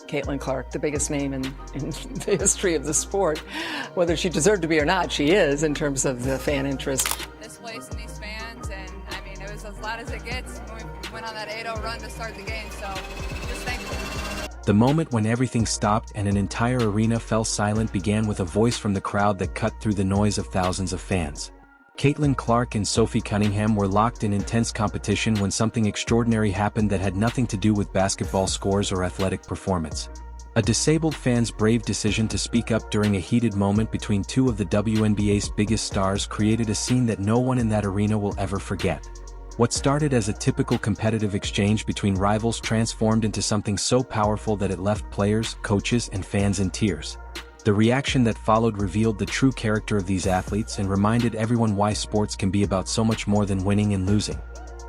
Caitlin Clark, the biggest name in the history of the sport. Whether she deserved to be or not, she is in terms of the fan interest. This place and these fans, and I mean, it was as loud as it gets when we went on that 8-0 run to start the game, so just thankful. The moment when everything stopped and an entire arena fell silent began with a voice from the crowd that cut through the noise of thousands of fans. Caitlin Clark and Sophie Cunningham were locked in intense competition when something extraordinary happened that had nothing to do with basketball scores or athletic performance. A disabled fan's brave decision to speak up during a heated moment between two of the WNBA's biggest stars created a scene that no one in that arena will ever forget. What started as a typical competitive exchange between rivals transformed into something so powerful that it left players, coaches, and fans in tears. The reaction that followed revealed the true character of these athletes and reminded everyone why sports can be about so much more than winning and losing.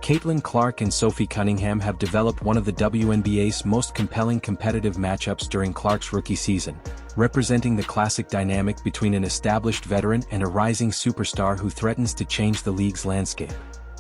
Caitlin Clark and Sophie Cunningham have developed one of the WNBA's most compelling competitive matchups during Clark's rookie season, representing the classic dynamic between an established veteran and a rising superstar who threatens to change the league's landscape.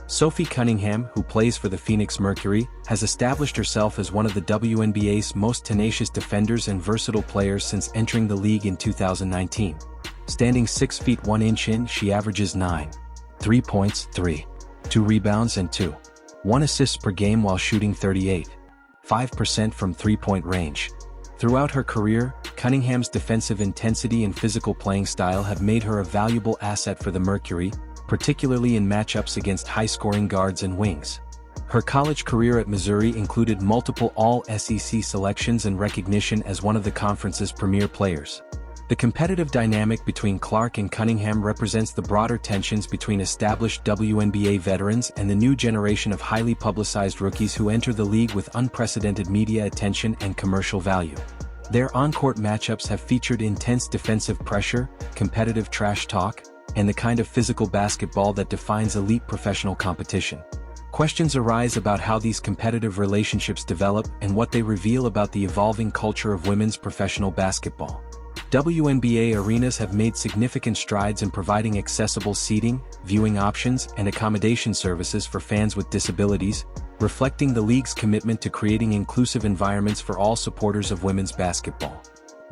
Sophie Cunningham, who plays for the Phoenix Mercury, has established herself as one of the WNBA's most tenacious defenders and versatile players since entering the league in 2019. Standing 6 feet 1 inch in, she averages 9.3 points, 3.2 rebounds and 2.1 assists per game while shooting 38.5% from three-point range. Throughout her career, Cunningham's defensive intensity and physical playing style have made her a valuable asset for the Mercury, particularly in matchups against high-scoring guards and wings. Her college career at Missouri included multiple All-SEC selections and recognition as one of the conference's premier players. The competitive dynamic between Clark and Cunningham represents the broader tensions between established WNBA veterans and the new generation of highly publicized rookies who enter the league with unprecedented media attention and commercial value. Their on-court matchups have featured intense defensive pressure, competitive trash talk, and the kind of physical basketball that defines elite professional competition. Questions arise about how these competitive relationships develop and what they reveal about the evolving culture of women's professional basketball. WNBA arenas have made significant strides in providing accessible seating, viewing options, and accommodation services for fans with disabilities, reflecting the league's commitment to creating inclusive environments for all supporters of women's basketball.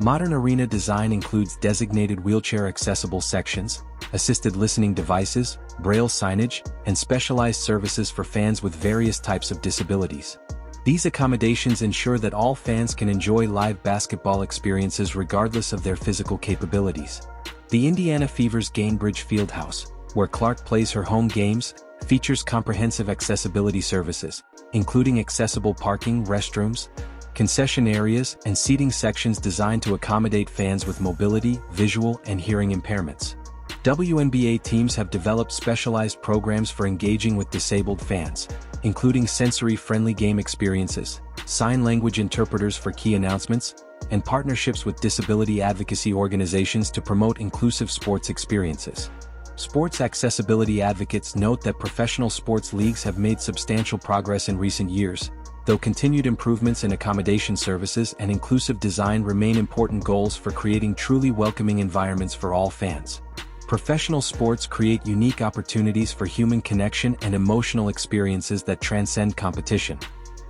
Modern arena design includes designated wheelchair-accessible sections, assisted listening devices, braille signage, and specialized services for fans with various types of disabilities. These accommodations ensure that all fans can enjoy live basketball experiences regardless of their physical capabilities. The Indiana Fever's Gainbridge Fieldhouse, where Clark plays her home games, features comprehensive accessibility services, including accessible parking, restrooms, concession areas, and seating sections designed to accommodate fans with mobility, visual, and hearing impairments. WNBA teams have developed specialized programs for engaging with disabled fans, including sensory-friendly game experiences, sign language interpreters for key announcements, and partnerships with disability advocacy organizations to promote inclusive sports experiences. Sports accessibility advocates note that professional sports leagues have made substantial progress in recent years, though continued improvements in accommodation services and inclusive design remain important goals for creating truly welcoming environments for all fans. Professional sports create unique opportunities for human connection and emotional experiences that transcend competition,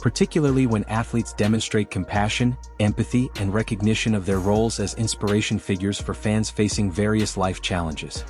particularly when athletes demonstrate compassion, empathy, and recognition of their roles as inspiration figures for fans facing various life challenges.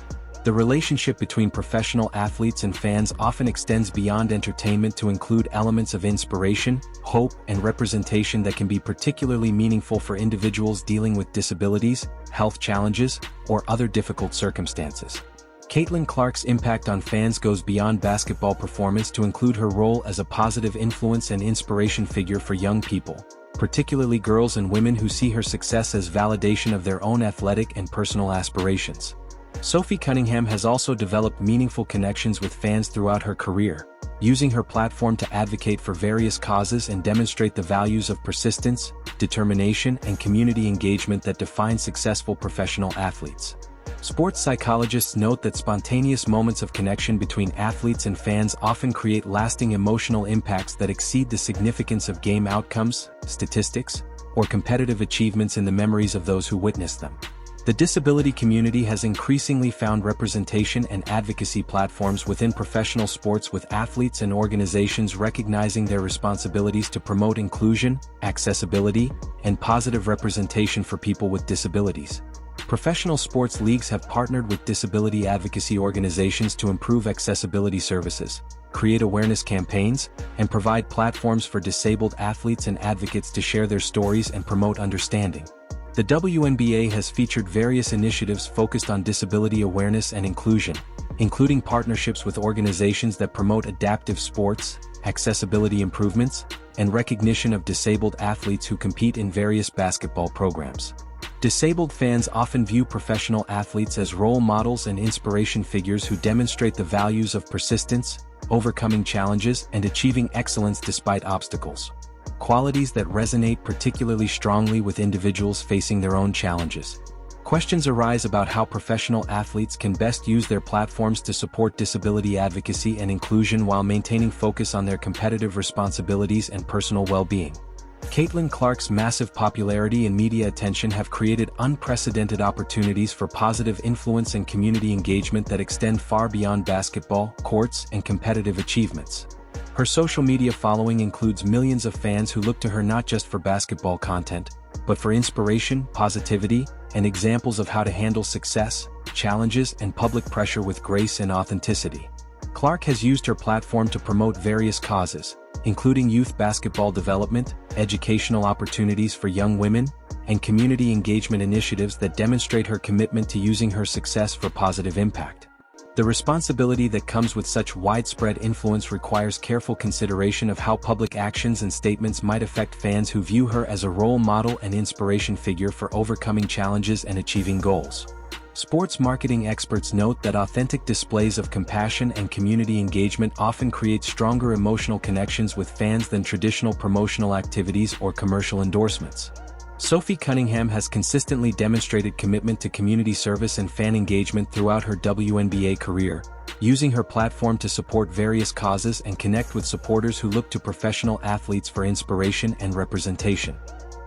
The relationship between professional athletes and fans often extends beyond entertainment to include elements of inspiration, hope, and representation that can be particularly meaningful for individuals dealing with disabilities, health challenges, or other difficult circumstances. Caitlin Clark's impact on fans goes beyond basketball performance to include her role as a positive influence and inspiration figure for young people, particularly girls and women who see her success as validation of their own athletic and personal aspirations. Sophie Cunningham has also developed meaningful connections with fans throughout her career, using her platform to advocate for various causes and demonstrate the values of persistence, determination, and community engagement that define successful professional athletes. Sports psychologists note that spontaneous moments of connection between athletes and fans often create lasting emotional impacts that exceed the significance of game outcomes, statistics, or competitive achievements in the memories of those who witness them. The disability community has increasingly found representation and advocacy platforms within professional sports, with athletes and organizations recognizing their responsibilities to promote inclusion, accessibility, and positive representation for people with disabilities. Professional sports leagues have partnered with disability advocacy organizations to improve accessibility services, create awareness campaigns, and provide platforms for disabled athletes and advocates to share their stories and promote understanding. The WNBA has featured various initiatives focused on disability awareness and inclusion, including partnerships with organizations that promote adaptive sports, accessibility improvements, and recognition of disabled athletes who compete in various basketball programs. Disabled fans often view professional athletes as role models and inspiration figures who demonstrate the values of persistence, overcoming challenges, and achieving excellence despite obstacles. Qualities that resonate particularly strongly with individuals facing their own challenges. Questions arise about how professional athletes can best use their platforms to support disability advocacy and inclusion while maintaining focus on their competitive responsibilities and personal well-being. Caitlin Clark's massive popularity and media attention have created unprecedented opportunities for positive influence and community engagement that extend far beyond basketball, courts, and competitive achievements. Her social media following includes millions of fans who look to her not just for basketball content, but for inspiration, positivity, and examples of how to handle success, challenges, and public pressure with grace and authenticity. Clark has used her platform to promote various causes, including youth basketball development, educational opportunities for young women, and community engagement initiatives that demonstrate her commitment to using her success for positive impact. The responsibility that comes with such widespread influence requires careful consideration of how public actions and statements might affect fans who view her as a role model and inspiration figure for overcoming challenges and achieving goals. Sports marketing experts note that authentic displays of compassion and community engagement often create stronger emotional connections with fans than traditional promotional activities or commercial endorsements. Sophie Cunningham has consistently demonstrated commitment to community service and fan engagement throughout her WNBA career, using her platform to support various causes and connect with supporters who look to professional athletes for inspiration and representation.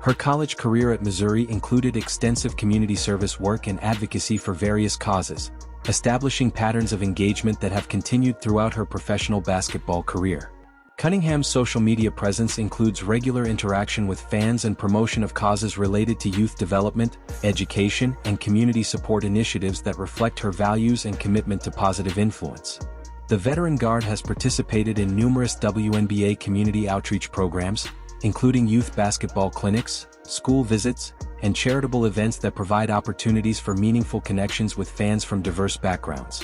Her college career at Missouri included extensive community service work and advocacy for various causes, establishing patterns of engagement that have continued throughout her professional basketball career. Cunningham's social media presence includes regular interaction with fans and promotion of causes related to youth development, education, and community support initiatives that reflect her values and commitment to positive influence. The veteran guard has participated in numerous WNBA community outreach programs, including youth basketball clinics, school visits, and charitable events that provide opportunities for meaningful connections with fans from diverse backgrounds.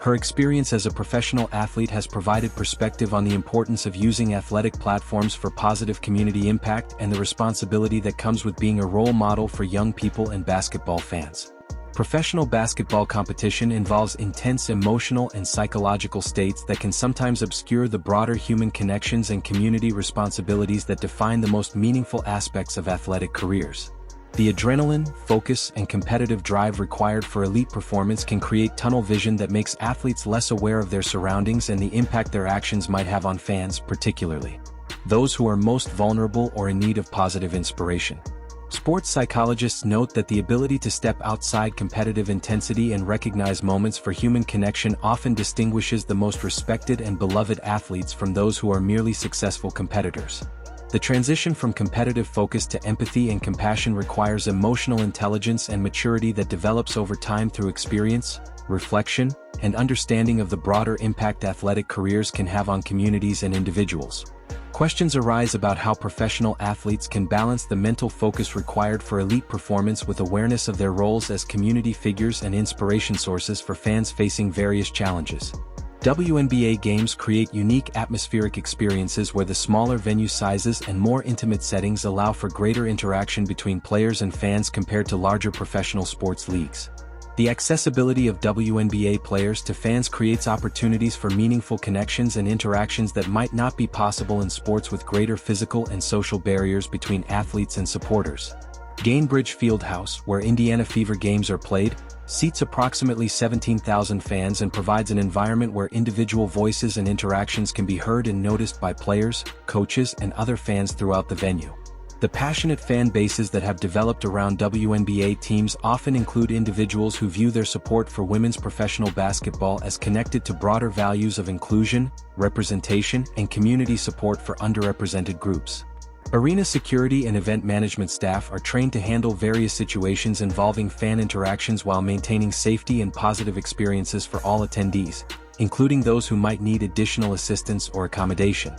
Her experience as a professional athlete has provided perspective on the importance of using athletic platforms for positive community impact and the responsibility that comes with being a role model for young people and basketball fans. Professional basketball competition involves intense emotional and psychological states that can sometimes obscure the broader human connections and community responsibilities that define the most meaningful aspects of athletic careers. The adrenaline, focus, and competitive drive required for elite performance can create tunnel vision that makes athletes less aware of their surroundings and the impact their actions might have on fans, particularly those who are most vulnerable or in need of positive inspiration. Sports psychologists note that the ability to step outside competitive intensity and recognize moments for human connection often distinguishes the most respected and beloved athletes from those who are merely successful competitors. The transition from competitive focus to empathy and compassion requires emotional intelligence and maturity that develops over time through experience, reflection, and understanding of the broader impact athletic careers can have on communities and individuals. Questions arise about how professional athletes can balance the mental focus required for elite performance with awareness of their roles as community figures and inspiration sources for fans facing various challenges. WNBA games create unique atmospheric experiences where the smaller venue sizes and more intimate settings allow for greater interaction between players and fans compared to larger professional sports leagues. The accessibility of WNBA players to fans creates opportunities for meaningful connections and interactions that might not be possible in sports with greater physical and social barriers between athletes and supporters. Gainbridge Fieldhouse, where Indiana Fever games are played, seats approximately 17,000 fans and provides an environment where individual voices and interactions can be heard and noticed by players, coaches, and other fans throughout the venue. The passionate fan bases that have developed around WNBA teams often include individuals who view their support for women's professional basketball as connected to broader values of inclusion, representation, and community support for underrepresented groups. Arena security and event management staff are trained to handle various situations involving fan interactions while maintaining safety and positive experiences for all attendees, including those who might need additional assistance or accommodation.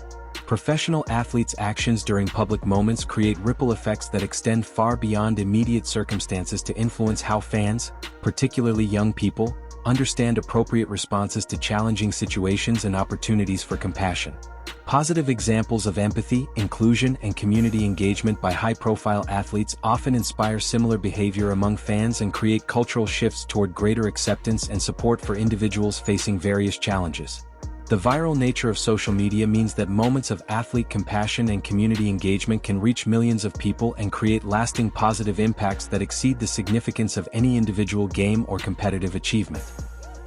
Professional athletes' actions during public moments create ripple effects that extend far beyond immediate circumstances to influence how fans, particularly young people, understand appropriate responses to challenging situations and opportunities for compassion. Positive examples of empathy, inclusion, and community engagement by high-profile athletes often inspire similar behavior among fans and create cultural shifts toward greater acceptance and support for individuals facing various challenges. The viral nature of social media means that moments of athlete compassion and community engagement can reach millions of people and create lasting positive impacts that exceed the significance of any individual game or competitive achievement.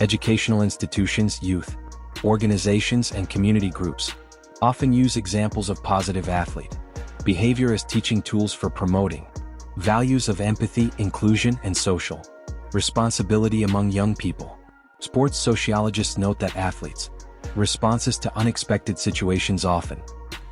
Educational institutions, youth organizations, and community groups often use examples of positive athlete behavior as teaching tools for promoting values of empathy, inclusion, and social responsibility among young people. Sports sociologists note that athletes' responses to unexpected situations often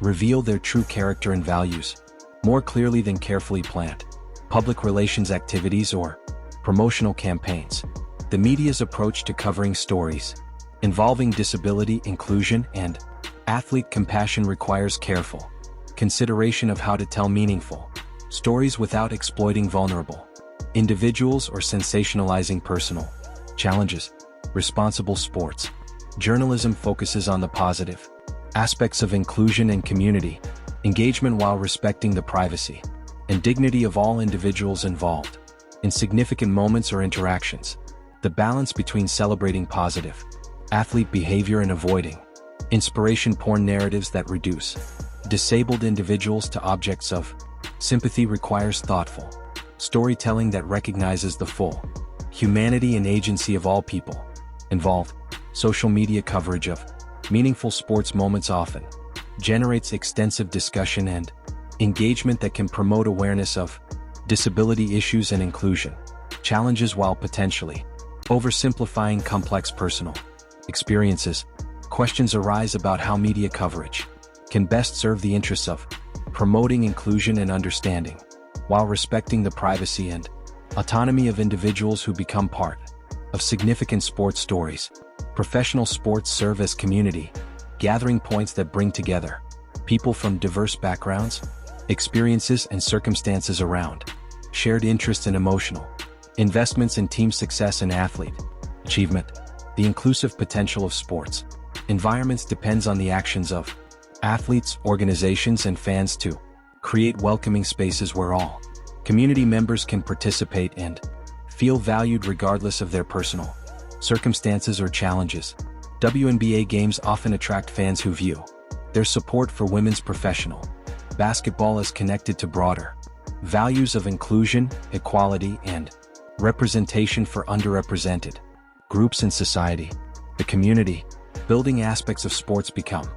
reveal their true character and values more clearly than carefully planned public relations activities or promotional campaigns. The media's approach to covering stories involving disability, inclusion, and athlete compassion requires careful consideration of how to tell meaningful stories without exploiting vulnerable individuals or sensationalizing personal challenges. Responsible sports journalism focuses on the positive aspects of inclusion and community engagement while respecting the privacy and dignity of all individuals involved in significant moments or interactions. The balance between celebrating positive athlete behavior and avoiding inspiration porn narratives that reduce disabled individuals to objects of sympathy requires thoughtful storytelling that recognizes the full humanity and agency of all people involved. Social media coverage of meaningful sports moments often generates extensive discussion and engagement that can promote awareness of disability issues and inclusion challenges while potentially oversimplifying complex personal experiences. Questions arise about how media coverage can best serve the interests of promoting inclusion and understanding, while respecting the privacy and autonomy of individuals who become part of significant sports stories. Professional sports serve as community gathering points that bring together people from diverse backgrounds, experiences, and circumstances around shared interests and emotional investments in team success and athlete achievement. The inclusive potential of sports environments depends on the actions of athletes, organizations, and fans to create welcoming spaces where all community members can participate and feel valued regardless of their personal circumstances or challenges. WNBA games often attract fans who view their support for women's professional basketball as connected to broader values of inclusion, equality, and representation for underrepresented groups in society. The community building aspects of sports become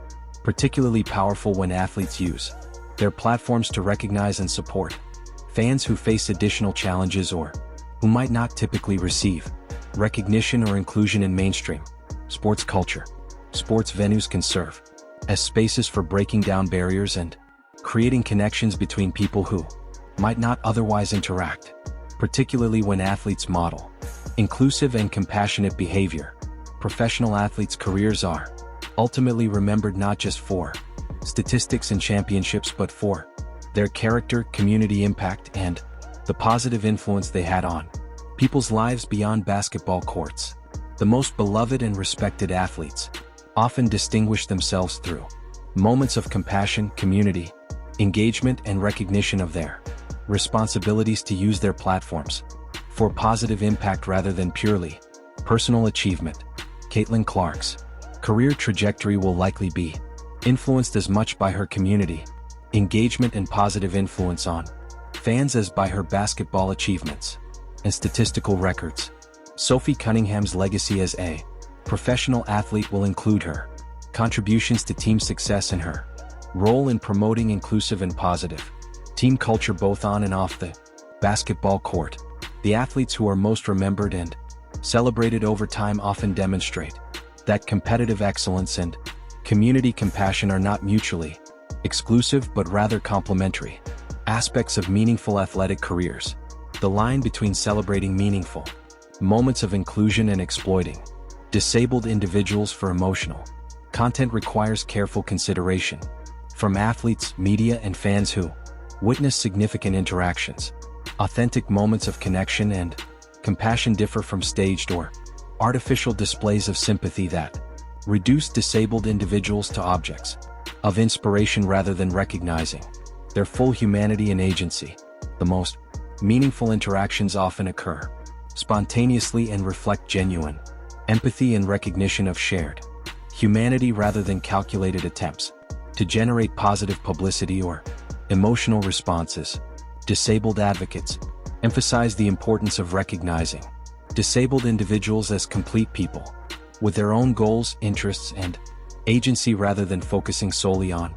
particularly powerful when athletes use their platforms to recognize and support fans who face additional challenges or who might not typically receive recognition or inclusion in mainstream sports culture. Sports venues can serve as spaces for breaking down barriers and creating connections between people who might not otherwise interact, particularly when athletes model inclusive and compassionate behavior. Professional athletes' careers are ultimately remembered not just for statistics and championships but for their character, community impact, and the positive influence they had on people's lives beyond basketball courts. The most beloved and respected athletes often distinguish themselves through moments of compassion, community engagement, and recognition of their responsibilities to use their platforms for positive impact rather than purely personal achievement. Caitlin Clark's career trajectory will likely be influenced as much by her community engagement and positive influence on fans as by her basketball achievements and statistical records. Sophie Cunningham's legacy as a professional athlete will include her contributions to team success and her role in promoting inclusive and positive Team culture both on and off the basketball court. The athletes who are most remembered and celebrated over time often demonstrate that competitive excellence and community compassion are not mutually exclusive but rather complementary aspects of meaningful athletic careers. The line between celebrating meaningful moments of inclusion and exploiting disabled individuals for emotional content requires careful consideration from athletes, media, and fans who witness significant interactions. Authentic moments of connection and compassion differ from staged or artificial displays of sympathy that reduce disabled individuals to objects of inspiration rather than recognizing their full humanity and agency. The most meaningful interactions often occur spontaneously and reflect genuine empathy and recognition of shared humanity rather than calculated attempts to generate positive publicity or emotional responses. Disabled advocates emphasize the importance of recognizing disabled individuals as complete people with their own goals, interests, and agency rather than focusing solely on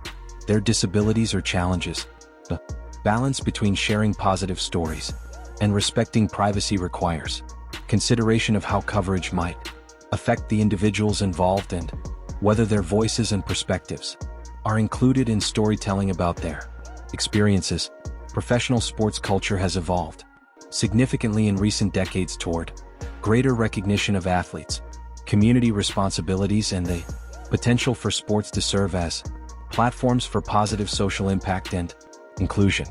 their disabilities or challenges. The balance between sharing positive stories and respecting privacy requires consideration of how coverage might affect the individuals involved and whether their voices and perspectives are included in storytelling about their experiences. Professional sports culture has evolved significantly in recent decades toward greater recognition of athletes, community responsibilities, and the potential for sports to serve as platforms for positive social impact and inclusion.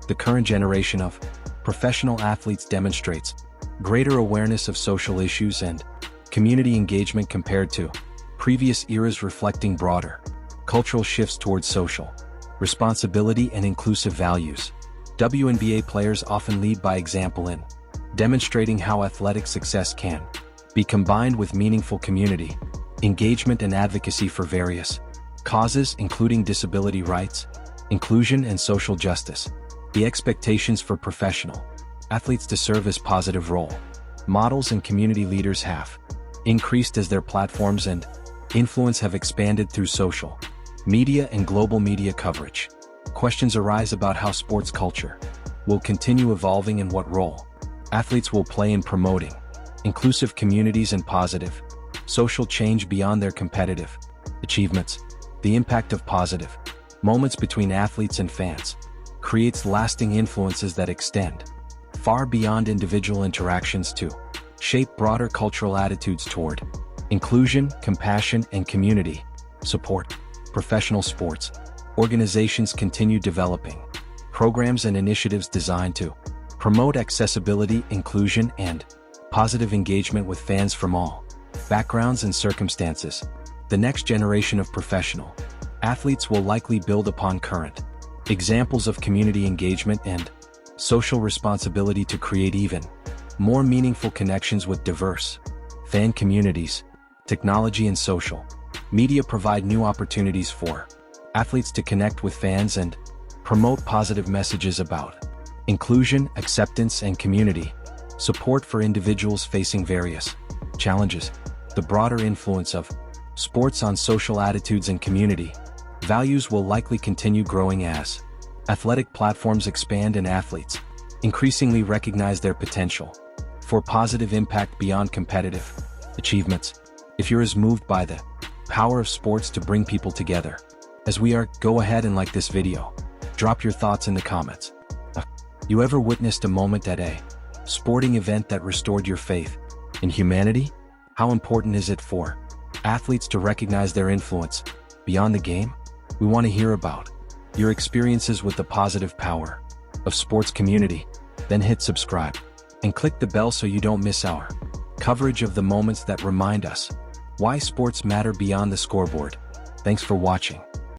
The current generation of professional athletes demonstrates greater awareness of social issues and community engagement compared to previous eras, reflecting broader cultural shifts towards social responsibility and inclusive values. WNBA players often lead by example in demonstrating how athletic success can be combined with meaningful community engagement and advocacy for various causes, including disability rights, inclusion, and social justice. The expectations for professional athletes to serve as positive role models and community leaders have increased as their platforms and influence have expanded through social media and global media coverage. Questions arise about how sports culture will continue evolving and what role athletes will play in promoting inclusive communities and positive social change beyond their competitive achievements. The impact of positive moments between athletes and fans creates lasting influences that extend far beyond individual interactions to shape broader cultural attitudes toward inclusion, compassion, and community support. Professional sports organizations continue developing programs and initiatives designed to promote accessibility, inclusion, and positive engagement with fans from all backgrounds and circumstances. The next generation of professional athletes will likely build upon current examples of community engagement and social responsibility to create even more meaningful connections with diverse fan communities. Technology and social media provide new opportunities for athletes to connect with fans and promote positive messages about inclusion, acceptance, and community support for individuals facing various challenges. The broader influence of sports on social attitudes and community values will likely continue growing as athletic platforms expand and athletes increasingly recognize their potential for positive impact beyond competitive achievements. If you're as moved by the power of sports to bring people together as we are, go ahead and like this video. Drop your thoughts in the comments. You ever witnessed a moment at a sporting event that restored your faith in humanity? How important is it for athletes to recognize their influence beyond the game? We want to hear about your experiences with the positive power of sports community. Then hit subscribe and click the bell so you don't miss our coverage of the moments that remind us why sports matter beyond the scoreboard. Thanks for watching.